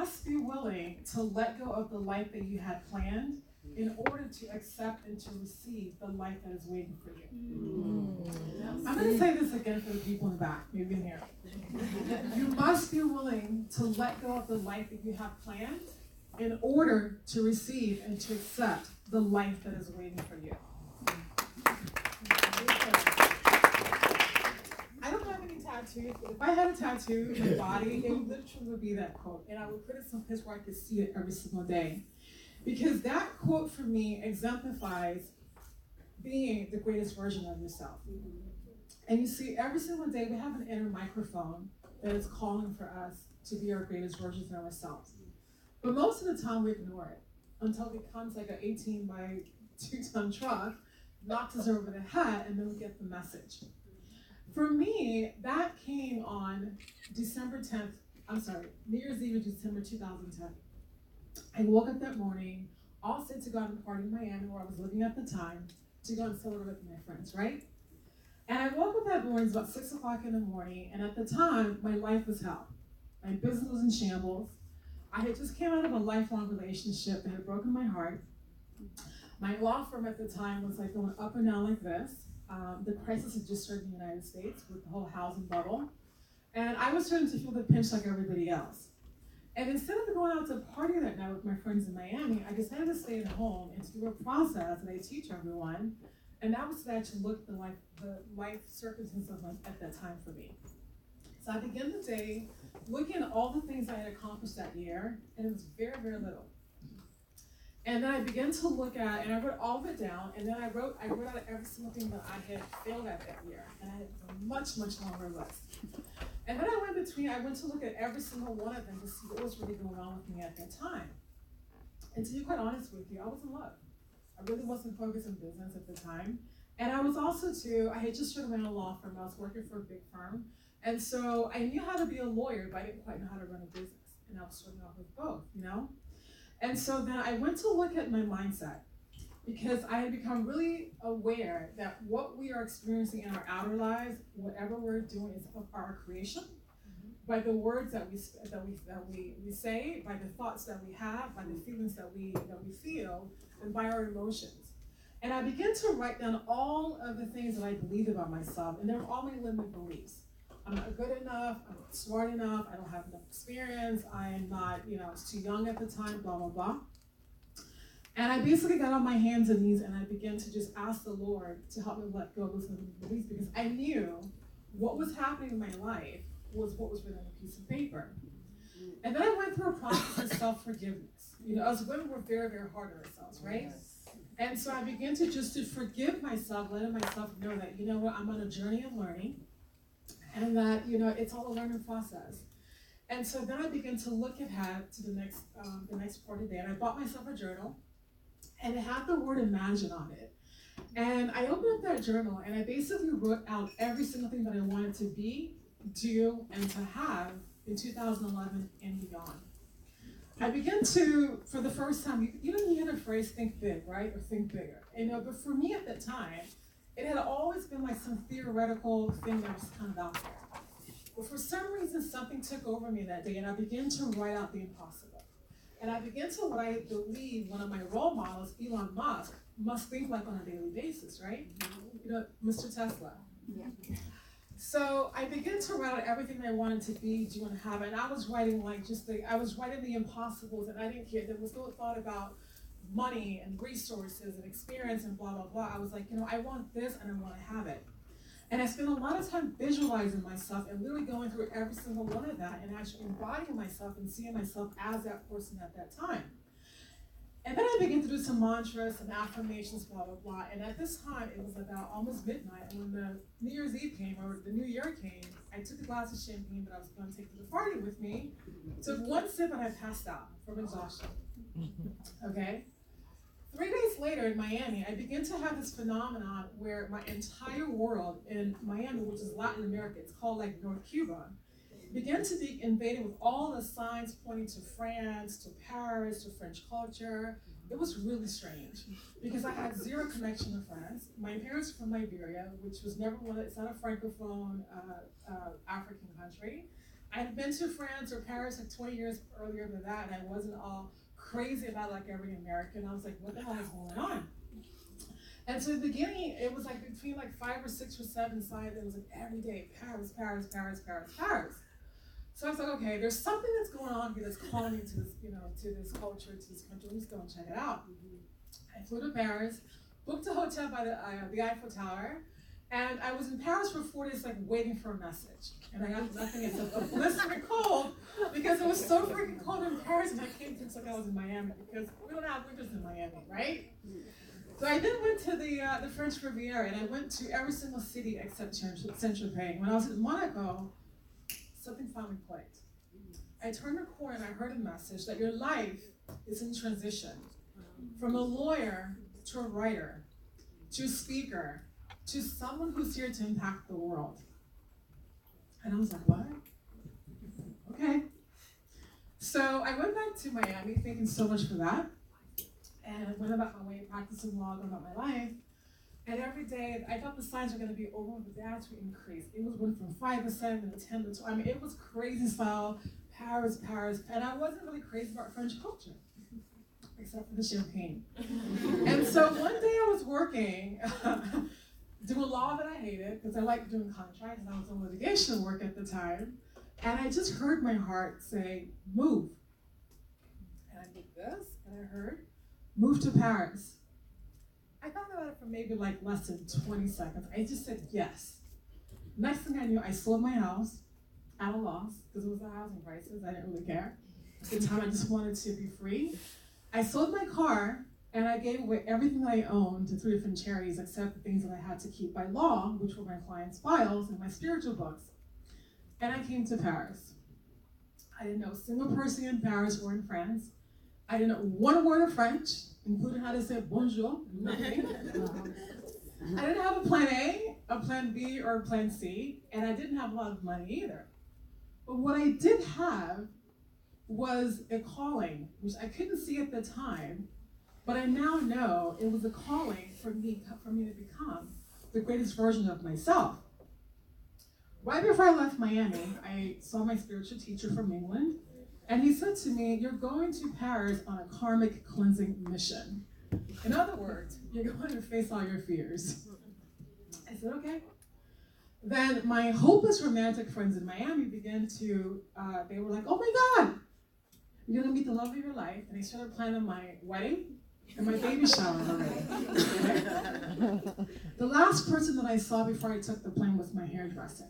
must be willing to let go of the life that you had planned in order to accept and to receive the life that is waiting for you. I'm going to say this again for the people in the back, maybe in here. You must be willing to let go of the life that you have planned in order to receive and to accept the life that is waiting for you. I don't have any tattoos, but if I had a tattoo in my body, it literally would be that quote. And I would put it someplace where I could see it every single day. Because that quote for me exemplifies being the greatest version of yourself. And you see, every single day we have an inner microphone that is calling for us to be our greatest versions of ourselves. But most of the time we ignore it until it becomes like an 18 by 2-ton truck, knocks us over the head, and then we get the message. For me, that came on New Year's Eve, December 2010. I woke up that morning, all set to go out and party in Miami, where I was living at the time, to go and celebrate with my friends, right? And I woke up that morning, it was about 6 o'clock in the morning, and at the time, my life was hell. My business was in shambles. I had just came out of a lifelong relationship that had broken my heart. My law firm at the time was like going up and down like this. The crisis had just started in the United States with the whole housing bubble. And I was starting to feel the pinch like everybody else. And instead of going out to party that night with my friends in Miami, I decided to stay at home and to do a process that I teach everyone. And that was to actually look at the life circumstances of life at that time for me. So I began the day looking at all the things I had accomplished that year, and it was very, very little. And then I began to look at, and I wrote all of it down, and then I wrote out every single thing that I had failed at that year. And I had a much, much longer list. And then I went to look at every single one of them to see what was really going on with me at that time. And to be quite honest with you, I was in love. I really wasn't focused on business at the time. And I was also I had just started my own law firm. I was working for a big firm. And so I knew how to be a lawyer, but I didn't quite know how to run a business. And I was starting off with both, you know? And so then I went to look at my mindset, because I had become really aware that what we are experiencing in our outer lives, whatever we're doing, is of our creation, by the words that we say, by the thoughts that we have, by the feelings that we feel, and by our emotions. And I began to write down all of the things that I believed about myself, and they were all my limited beliefs. I'm not good enough, I'm not smart enough, I don't have enough experience, I am not, I was too young at the time, blah, blah, blah. And I basically got on my hands and knees and I began to just ask the Lord to help me let go of those limited beliefs, because I knew what was happening in my life was what was written on a piece of paper. And then I went through a process of self-forgiveness. As women, we're very, very hard on ourselves, right? And so I began to forgive myself, letting myself know that, I'm on a journey of learning, and that, it's all a learning process. And so then I began to look ahead to the next part of the day, and I bought myself a journal, and it had the word imagine on it. And I opened up that journal, and I basically wrote out every single thing that I wanted to be, do, and to have in 2011 and beyond. I began to, for the first time, you hear the phrase, think big, right? Or think bigger. But for me at that time, it had always been like some theoretical thing that was kind of out there. But for some reason, something took over me that day, and I began to write out the impossible. And I began to what I believe one of my role models, Elon Musk, must think like on a daily basis, right? Mr. Tesla. Yeah. So I began to write out everything I wanted to be, do, and have, and I was writing the impossibles, and I didn't care. There was no thought about money and resources and experience and blah, blah, blah. I was like, I want this and I want to have it. And I spent a lot of time visualizing myself and literally going through every single one of that and actually embodying myself and seeing myself as that person at that time. And then I began to do some mantras, some affirmations, blah, blah, blah. And at this time, it was about almost midnight. And when the New Year's Eve came, or the New Year came, I took a glass of champagne that I was going to take to the party with me, took one sip, and I passed out from exhaustion. Okay? 3 days later in Miami, I began to have this phenomenon where my entire world in Miami, which is Latin America, it's called like North Cuba, began to be invaded with all the signs pointing to France, to Paris, to French culture. It was really strange because I had zero connection to France. My parents were from Liberia, which was never one, it's not a Francophone African country. I'd been to France or Paris like 20 years earlier than that, and I wasn't all crazy about like every American. I was like, what the hell is going on? And so in the beginning, it was like between like 5 or 6 or 7 signs. It was like every day, Paris, Paris, Paris, Paris, Paris. So I was like, okay, there's something that's going on here that's calling me to this, to this culture, to this country. Let's go and check it out. I flew to Paris, booked a hotel by the Eiffel Tower, and I was in Paris for 4 days, like waiting for a message. And I got nothing except a blistering cold because it was so freaking cold in Paris, and I came to it's like I was in Miami because we don't have winters in Miami, right? So I then went to the French Riviera, and I went to every single city except Saint-Tropez. When I was in Monaco, something finally clicked. I turned a corner and I heard a message that your life is in transition from a lawyer to a writer, to a speaker, to someone who's here to impact the world. And I was like, what? Okay. So I went back to Miami, thanking so much for that, and I went about my way, practicing law, going about my life. And every day, I thought the signs were going to be over, but they actually increased. It was went from 5 to 7 to 10 to 12. I mean, it was crazy style, Paris, Paris. And I wasn't really crazy about French culture, except for the champagne. And so one day I was working, doing law that I hated, because I liked doing contracts, and I was in litigation work at the time. And I just heard my heart say, move. And I did this, and I heard, move to Paris. I thought about it for maybe like less than 20 seconds. I just said yes. Next thing I knew, I sold my house at a loss because it was a housing crisis. I didn't really care. At the time, I just wanted to be free. I sold my car and I gave away everything that I owned to 3 different charities except the things that I had to keep by law, which were my clients' files and my spiritual books. And I came to Paris. I didn't know a single person in Paris or in France. I didn't know one word of French, including how to say bonjour, nothing. I didn't have a plan A, a plan B, or a plan C, and I didn't have a lot of money either. But what I did have was a calling, which I couldn't see at the time, but I now know it was a calling for me to become the greatest version of myself. Right before I left Miami, I saw my spiritual teacher from England, and he said to me, you're going to Paris on a karmic cleansing mission. In other words, you're going to face all your fears. I said, okay. Then my hopeless romantic friends in Miami began to, they were like, oh my God, you're gonna meet the love of your life. And they started planning my wedding and my baby shower already. The last person that I saw before I took the plane was my hairdresser.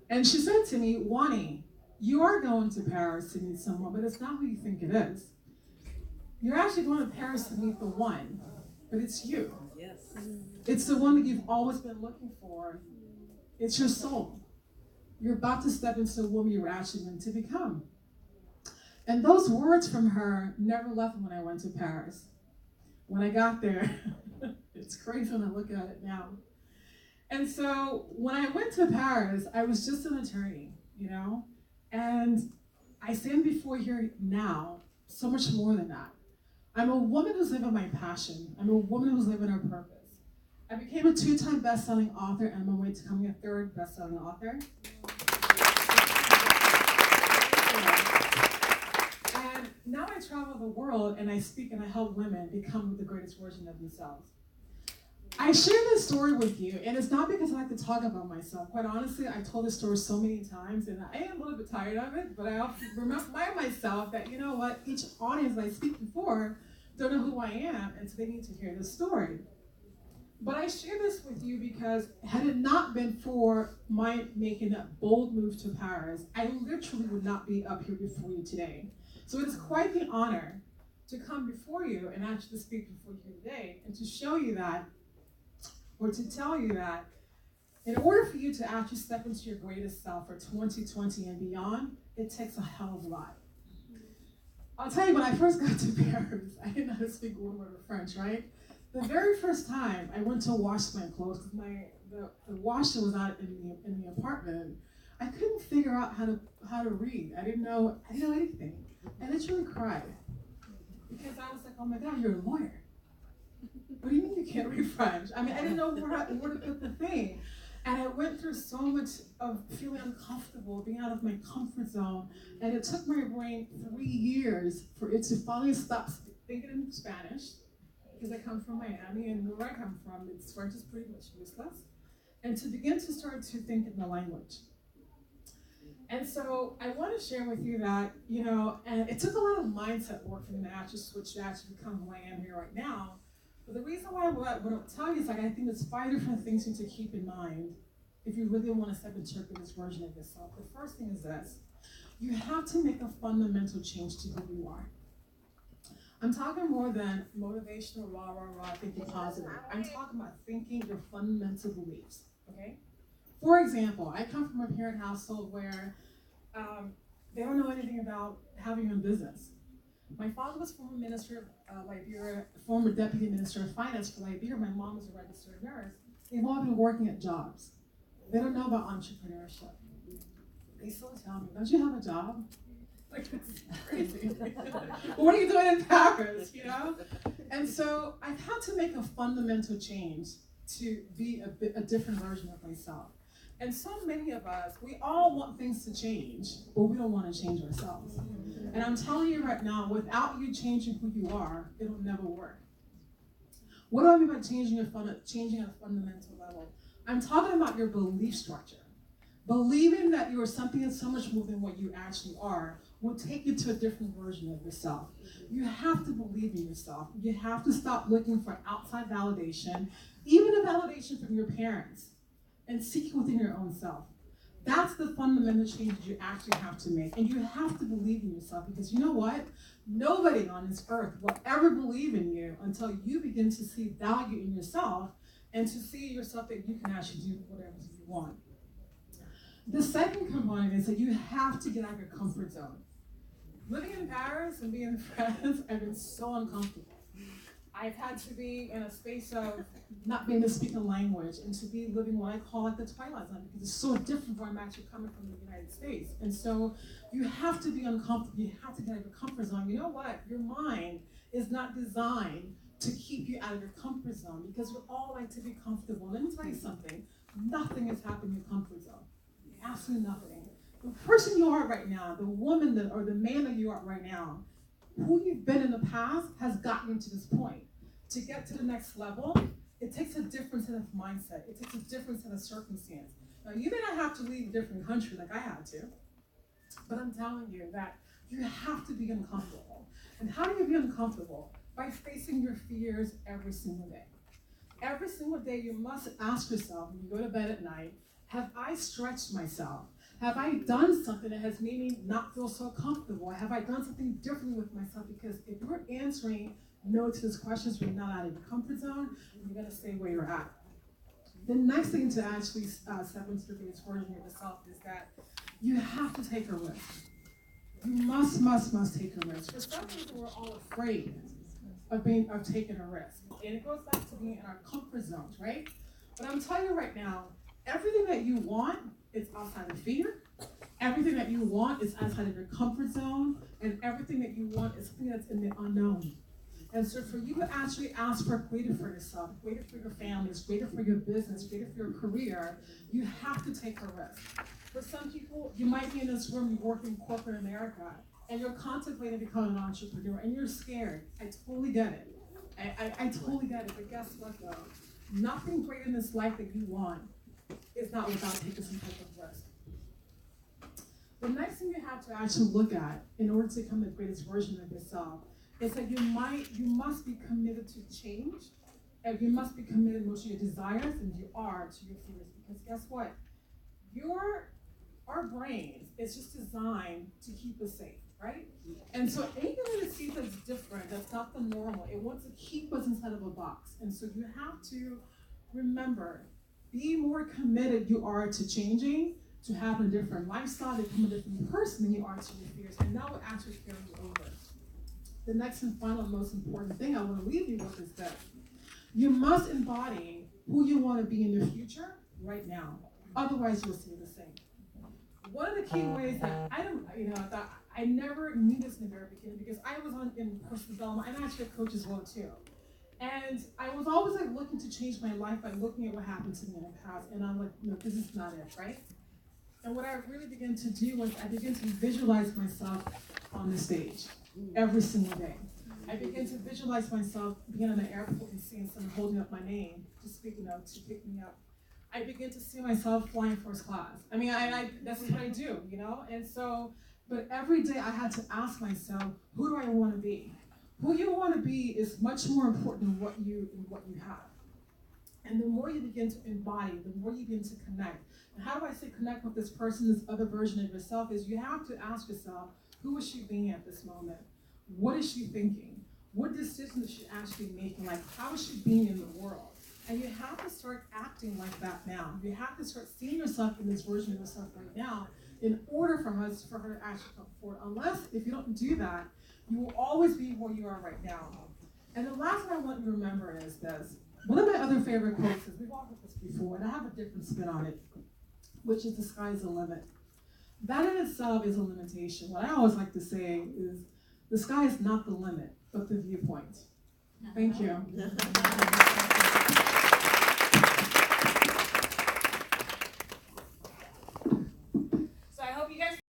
And she said to me, Wani, you are going to Paris to meet someone, but it's not who you think it is. You're actually going to Paris to meet the one, but it's you. Yes. It's the one that you've always been looking for. It's your soul. You're about to step into the woman you were actually meant to become. And those words from her never left when I went to Paris. When I got there, it's crazy when I look at it now. And so when I went to Paris, I was just an attorney, and I stand before you now so much more than that. I'm a woman who's living my passion. I'm a woman who's living her purpose. I became a 2-time best-selling author, and I'm on my way to becoming a 3rd best-selling author. And now I travel the world, and I speak and I help women become the greatest version of themselves. I share this story with you, and it's not because I like to talk about myself. Quite honestly, I've told this story so many times, and I am a little bit tired of it, but I often remind myself that, you know what, each audience I speak before don't know who I am, and so they need to hear this story. But I share this with you because had it not been for my making that bold move to Paris, I literally would not be up here before you today. So it is quite the honor to come before you and actually speak before you today, and to show you that, or to tell you that in order for you to actually step into your greatest self for 2020 and beyond, it takes a hell of a lot. I'll tell you, when I first got to Paris, I didn't know how to speak one word of French, right? The very first time I went to wash my clothes, because the washer was out in the apartment, I couldn't figure out how to read. I didn't know anything. I literally cried. Because I was like, oh my God, you're a lawyer. What do you mean you can't read French? I mean, I didn't know where to put the thing. And I went through so much of feeling uncomfortable, being out of my comfort zone. And it took my brain 3 years for it to finally stop thinking in Spanish, because I come from Miami, and where I come from, French is pretty much useless. And to begin to start to think in the language. And so I want to share with you that, and it took a lot of mindset work for me to actually switch to actually become who I am here right now. But the reason why what I'll tell you is I think there's 5 different things you need to keep in mind if you really want to step into your greatest version of yourself. The first thing is this: you have to make a fundamental change to who you are. I'm talking more than motivational, rah, thinking positive. I'm talking about thinking your fundamental beliefs, okay? For example, I come from a parent household where they don't know anything about having a business. My father was former minister of Liberia, former deputy minister of finance for Liberia. My mom was a registered nurse. They've all been working at jobs. They don't know about entrepreneurship. They still tell me, don't you have a job? Like, it's crazy. What are you doing in Paris, And so I've had to make a fundamental change to be a different version of myself. And so many of us, we all want things to change, but we don't want to change ourselves. And I'm telling you right now, without you changing who you are, it'll never work. What do I mean by changing at a fundamental level? I'm talking about your belief structure. Believing that you are something that's so much more than what you actually are will take you to a different version of yourself. You have to believe in yourself. You have to stop looking for outside validation, even a validation from your parents, and seek within your own self. That's the fundamental change you actually have to make. And you have to believe in yourself, because you know what? Nobody on this earth will ever believe in you until you begin to see value in yourself and to see yourself that you can actually do whatever you want. The second component is that you have to get out of your comfort zone. Living in Paris and being in France, I've been so uncomfortable. I've had to be in a space of not being able to speak a language and to be living what I call like the twilight zone, because it's so different from where I'm actually coming from the United States. And so you have to be uncomfortable. You have to get out of your comfort zone. You know what? Your mind is not designed to keep you out of your comfort zone, because we all like to be comfortable. Let me tell you something. Nothing is happening in your comfort zone. Absolutely nothing. The person you are right now, the woman or the man that you are right now, who you've been in the past has gotten you to this point. To get to the next level, it takes a different set of mindset. It takes a different set of circumstance. Now, you may not have to leave a different country like I had to, but I'm telling you that you have to be uncomfortable. And how do you be uncomfortable? By facing your fears every single day. Every single day, you must ask yourself, when you go to bed at night, have I stretched myself? Have I done something that has made me not feel so comfortable? Have I done something differently with myself? Because if you're answering no to those questions, you're not out of your comfort zone, you're going to stay where you're at. The next thing to actually step into the greatest version of yourself is that you have to take a risk. You must take a risk. For some people, we're all afraid of taking a risk. And it goes back to being in our comfort zones, right? But I'm telling you right now, everything that you want is outside of fear. Everything that you want is outside of your comfort zone. And everything that you want is something that's in the unknown. And so for you to actually ask for greater for yourself, greater for your families, greater for your business, greater for your career, you have to take a risk. For some people, you might be in this room, you work in corporate America, and you're contemplating becoming an entrepreneur, and you're scared. I totally get it. I totally get it, but guess what though? Nothing greater in this life that you want is not without taking some type of risk. The next thing you have to actually look at in order to become the greatest version of yourself is that you must be committed to change, and you must be committed more to your desires than you are to your fears. Because guess what? Our brain is just designed to keep us safe, right? And so anything that it sees that's different, that's not the normal, it wants to keep us inside of a box. And so you have to remember, be more committed you are to changing, to having a different lifestyle, to become a different person than you are to your fears. And that will actually carry you over. The next and final most important thing I want to leave you with is that you must embody who you want to be in your future right now. Otherwise, you'll stay the same. One of the key ways that I never knew this in the very beginning, because I was in personal development. I'm actually a coach as well too. And I was always like looking to change my life by looking at what happened to me in the past. And I'm like, no, this is not it, right? And what I really began to do was I began to visualize myself on the stage every single day. I began to visualize myself being in the airport and seeing someone holding up my name to speak, to pick me up. I began to see myself flying first class. I mean, I that's what I do, And so, but every day I had to ask myself, who do I want to be? Who you want to be is much more important than what you have. And the more you begin to embody, the more you begin to connect. And how do I say connect with this person, this other version of yourself, is you have to ask yourself, who is she being at this moment? What is she thinking? What decisions is she actually making? Like, how is she being in the world? And you have to start acting like that now. You have to start seeing yourself in this version of yourself right now in order for her to actually come forward. Unless, if you don't do that, you will always be where you are right now. And the last thing I want you to remember is this. One of my other favorite quotes is, we've all heard this before, and I have a different spin on it, which is the sky's the limit. That in itself is a limitation. What I always like to say is, the sky is not the limit, but the viewpoint. Thank you.